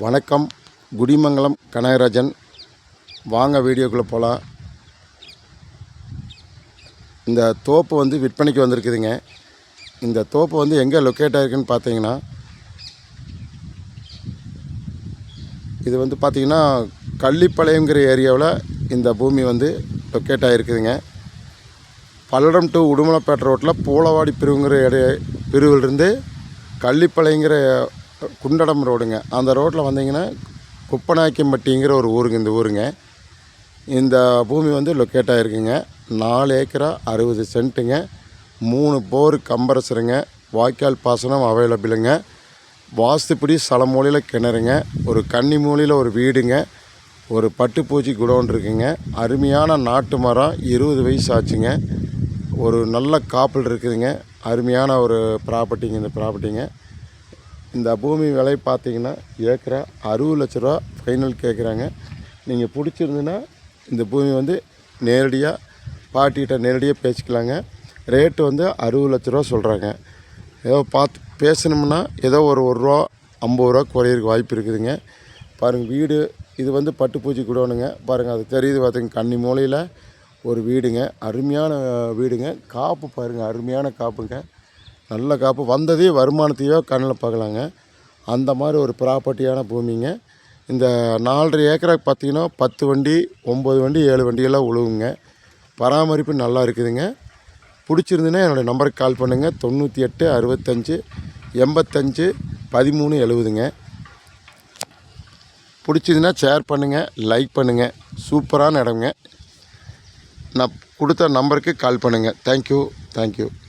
வணக்கம். குடிமங்கலம் கனகராஜன். வாங்க வீடியோக்குள்ளே போகலாம். இந்த தோப்பு வந்து விற்பனைக்கு வந்திருக்குதுங்க. இந்த தோப்பு வந்து எங்கே லொக்கேட் ஆகிருக்குன்னு பார்த்தீங்கன்னா, இது வந்து பார்த்திங்கன்னா கள்ளிப்பாளையங்கிற ஏரியாவில் இந்த பூமி வந்து லொக்கேட் ஆகிருக்குதுங்க. பல்லடம் டு உடுமலைப்பேட்டை ரோட்டில் பூலவாடி பிரிவுங்கிற பிரிவிலிருந்து கள்ளிப்பாளையங்கிற குண்டடம் ரோடுங்க. அந்த ரோட்டில் வந்தீங்கன்னா குப்பநாயக்கம்பட்டிங்கிற ஒரு ஊருங்க. இந்த ஊருங்க, இந்த பூமி வந்து லொக்கேட் ஆகிருக்குங்க. 4 ஏக்கரா 60 சென்ட்டுங்க. 3 போர் கம்பரசருங்க. வாய்க்கால் பாசனம் அவைலபிளுங்க. வாஸ்துப்படி சலமூலையில் கிணறுங்க. ஒரு கன்னி மூலையில் ஒரு வீடுங்க. ஒரு பட்டுப்பூச்சி குடோன் இருக்குங்க. அருமையான நாட்டு மரம். 20 வயசு ஆச்சுங்க. ஒரு நல்ல காப்பில் இருக்குதுங்க. அருமையான ஒரு ப்ராப்பர்ட்டிங்க இந்த ப்ராப்பர்ட்டிங்க. இந்த பூமி விலை பார்த்தீங்கன்னா ஏக்கரா 60 லட்ச ரூபா ஃபைனல் கேட்குறாங்க. நீங்கள் பிடிச்சிருந்துன்னா இந்த பூமி வந்து நேரடியாக பாட்டிகிட்ட நேரடியாக பேசிக்கலாங்க. ரேட்டு வந்து 60 லட்ச ரூபா சொல்கிறாங்க. ஏதோ பார்த்து பேசணும்னா ஏதோ ஒரு ரூபா 50 ரூபா குறையிறதுக்கு வாய்ப்பு இருக்குதுங்க. பாருங்கள், வீடு இது வந்து பட்டுப்பூச்சி குடோனுங்க. பாருங்கள், அது தெரியுது பார்த்துங்க. கன்னி மூலையில் ஒரு வீடுங்க. அருமையான வீடுங்க. காப்பு பாருங்கள், அருமையான காப்புங்க. நல்ல காப்பு. வந்ததே வருமானத்தையோ கண்ணில் பார்க்கலாங்க. அந்த மாதிரி ஒரு ப்ராப்பர்ட்டியான பூமிங்க. இந்த 4.5 ஏக்கரை பார்த்திங்கன்னா 10 வண்டி 9 வண்டி 7 வண்டியெல்லாம் உழுவுங்க. பராமரிப்பு நல்லா இருக்குதுங்க. பிடிச்சிருந்துன்னா என்னோடய நம்பருக்கு கால் பண்ணுங்கள். 98 65 85 13 70ங்க. பிடிச்சதுன்னா ஷேர் பண்ணுங்கள், லைக் பண்ணுங்கள். சூப்பரான இடங்க. நான் கொடுத்த நம்பருக்கு கால் பண்ணுங்கள். தேங்க்யூ.